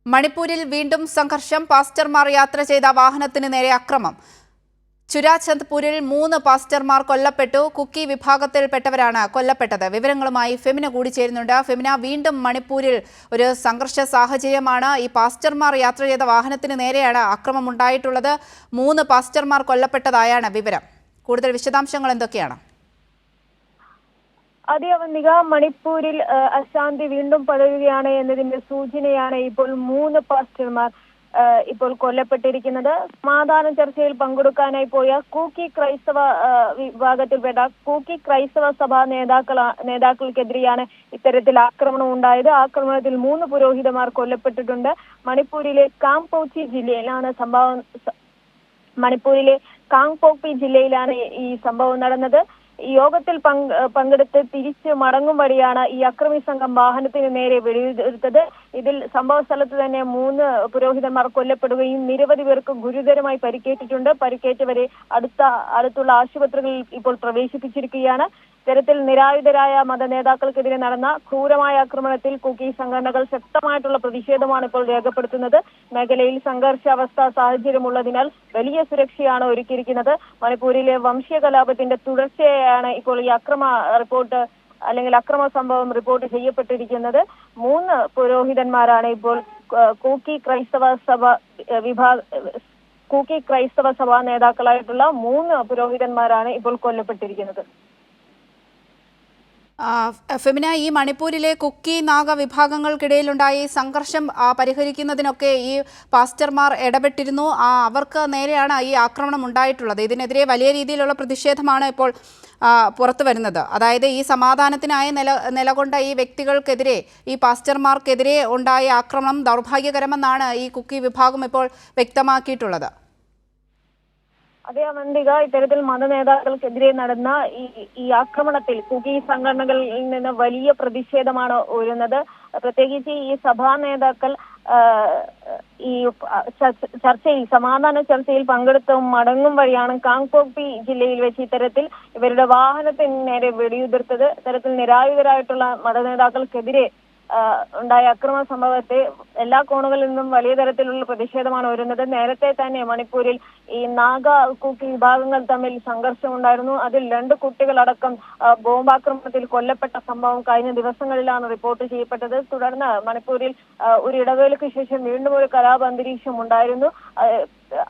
മണിപ്പൂരിൽ വീണ്ടും സംഘർഷം. പാസ്റ്റർമാർ യാത്ര ചെയ്ത വാഹനത്തിന് നേരെ അക്രമം. ചുരാചന്ദ്പൂരിൽ 3 പാസ്റ്റർമാർ കൊല്ലപ്പെട്ടു. കുക്കി വിഭാഗത്തിൽപ്പെട്ടവരാണ് കൊല്ലപ്പെട്ടത്. വിവരങ്ങളുമായി ഫെമിന കൂടി ചേരുന്നുണ്ട്. ഫെമിന, വീണ്ടും മണിപ്പൂരിൽ ഒരു സംഘർഷ സാഹചര്യമാണ്. ഈ പാസ്റ്റർമാർ യാത്ര ചെയ്ത വാഹനത്തിന് നേരെയാണ് അക്രമം ഉണ്ടായിട്ടുള്ളത്. 3 പാസ്റ്റർമാർ കൊല്ലപ്പെട്ടതായാണ് വിവരം. കൂടുതൽ വിശദാംശങ്ങൾ എന്തൊക്കെയാണ്? അതിവന്തിക മണിപ്പൂരിൽ അശാന്തി വീണ്ടും പടരുകയാണ് എന്നതിന്റെ സൂചനയാണ് ഇപ്പോൾ 3 പാസ്റ്റർമാർ ഇപ്പോൾ കൊല്ലപ്പെട്ടിരിക്കുന്നത്. സമാധാന ചർച്ചയിൽ പങ്കെടുക്കാനായി പോയ കൂക്കി ക്രൈസ്തവ വിഭാഗത്തിൽപ്പെട്ട കൂക്കി ക്രൈസ്തവ സഭാ നേതാക്കൾക്കെതിരെയാണ് ഇത്തരത്തിൽ ആക്രമണം ഉണ്ടായത്. ആക്രമണത്തിൽ 3 പുരോഹിതന്മാർ കൊല്ലപ്പെട്ടിട്ടുണ്ട്. മണിപ്പൂരിലെ കാംപോച്ചി ജില്ലയിലാണ് സംഭവം. മണിപ്പൂരിലെ കാങ്പോക്പി ജില്ലയിലാണ് ഈ സംഭവം നടന്നത്. യോഗത്തിൽ പങ്കെടുത്ത് തിരിച്ച് മടങ്ങും വഴിയാണ് ഈ അക്രമി സംഘം വാഹനത്തിന് നേരെ വെടിയുതിർത്തത്. ഇതിൽ സംഭവ സ്ഥലത്ത് തന്നെ 3 പുരോഹിതന്മാർ കൊല്ലപ്പെടുകയും നിരവധി പേർക്ക് ഗുരുതരമായി പരിക്കേറ്റിട്ടുണ്ട്. പരിക്കേറ്റവരെ അടുത്തുള്ള ആശുപത്രികളിൽ ഇപ്പോൾ പ്രവേശിപ്പിച്ചിരിക്കുകയാണ്. ഇത്തരത്തിൽ നിരായുധരായ മതനേതാക്കൾക്കെതിരെ നടന്ന ക്രൂരമായ ആക്രമണത്തിൽ കുക്കി സംഘടനകൾ ശക്തമായിട്ടുള്ള പ്രതിഷേധമാണ് ഇപ്പോൾ രേഖപ്പെടുത്തുന്നത്. മേഖലയിൽ സംഘർഷാവസ്ഥ സാഹചര്യമുള്ളതിനാൽ വലിയ സുരക്ഷയാണ് ഒരുക്കിയിരിക്കുന്നത്. മണിപ്പൂരിലെ വംശീയ കലാപത്തിന്റെ തുടർച്ചയായാണ് ഇപ്പോൾ ഈ അക്രമ സംഭവം റിപ്പോർട്ട് ചെയ്യപ്പെട്ടിരിക്കുന്നത്. 3 പുരോഹിതന്മാരാണ് ഇപ്പോൾ കൂക്കി ക്രൈസ്തവ സഭാ നേതാക്കളായിട്ടുള്ള 3 പുരോഹിതന്മാരാണ് ഇപ്പോൾ കൊല്ലപ്പെട്ടിരിക്കുന്നത്. ഫെമിന, ഈ മണിപ്പൂരിലെ കുക്കി നാഗ വിഭാഗങ്ങൾക്കിടയിലുണ്ടായ ഈ സംഘർഷം പരിഹരിക്കുന്നതിനൊക്കെ ഈ പാസ്റ്റർമാർ ഇടപെട്ടിരുന്നു. അവർക്ക് നേരെയാണ് ഈ ആക്രമണം ഉണ്ടായിട്ടുള്ളത്. ഇതിനെതിരെ വലിയ രീതിയിലുള്ള പ്രതിഷേധമാണ് ഇപ്പോൾ പുറത്തു വരുന്നത്. അതായത് ഈ സമാധാനത്തിനായി നിലകൊണ്ട ഈ വ്യക്തികൾക്കെതിരെ, ഈ പാസ്റ്റർമാർക്കെതിരെ ഉണ്ടായ ആക്രമണം ദൗർഭാഗ്യകരമെന്നാണ് ഈ കുക്കി വിഭാഗം ഇപ്പോൾ വ്യക്തമാക്കിയിട്ടുള്ളത്. അതേ അവന്തിക, ഇത്തരത്തിൽ മതനേതാക്കൾക്കെതിരെ നടന്ന ഈ ആക്രമണത്തിൽ കുക്കി സംഘടനകളിൽ നിന്ന് വലിയ പ്രതിഷേധമാണ് ഉയരുന്നത്. പ്രത്യേകിച്ച് ഈ സഭാ നേതാക്കൾ ഈ സമാധാന ചർച്ചയിൽ പങ്കെടുത്ത് മടങ്ങും വഴിയാണ് കാങ്പോക്പി ജില്ലയിൽ വെച്ച് ഇത്തരത്തിൽ ഇവരുടെ വാഹനത്തിന് നേരെ വെടിയുതിർത്തത്. ഇത്തരത്തിൽ നിരായുധരായിട്ടുള്ള മതനേതാക്കൾക്കെതിരെ ഉണ്ടായ അക്രമ സംഭവത്തെ എല്ലാ കോണുകളിൽ നിന്നും വലിയ തരത്തിലുള്ള പ്രതിഷേധമാണ് വരുന്നത്. നേരത്തെ തന്നെ മണിപ്പൂരിൽ ഈ നാഗ കുക്കി വിഭാഗങ്ങൾ തമ്മിൽ സംഘർഷമുണ്ടായിരുന്നു. അതിൽ 2 കുട്ടികളടക്കം ബോംബാക്രമണത്തിൽ കൊല്ലപ്പെട്ട സംഭവം കഴിഞ്ഞ ദിവസങ്ങളിലാണ് റിപ്പോർട്ട് ചെയ്യപ്പെട്ടത്. തുടർന്ന് മണിപ്പൂരിൽ ഒരു ഇടവേളയ്ക്ക് ശേഷം വീണ്ടും ഒരു കലാപ അന്തരീക്ഷം ഉണ്ടായിരുന്നു.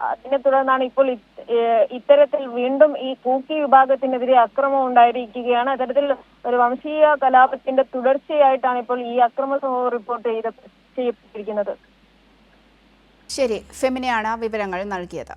അതിനെ തുടർന്നാണ് ഇപ്പോൾ ഇത്തരത്തിൽ വീണ്ടും ഈ കൂക്കി വിഭാഗത്തിനെതിരെ അക്രമം ഉണ്ടായിരിക്കുകയാണ്. അത്തരത്തിൽ ഒരു വംശീയ കലാപത്തിന്റെ തുടർച്ചയായിട്ടാണ് ഇപ്പോൾ ഈ അക്രമ സംഭവം റിപ്പോർട്ട് ചെയ്യപ്പെട്ടിരിക്കുന്നത്. ശരി, ഫെമിനയാണ് വിവരങ്ങൾ നൽകിയത്.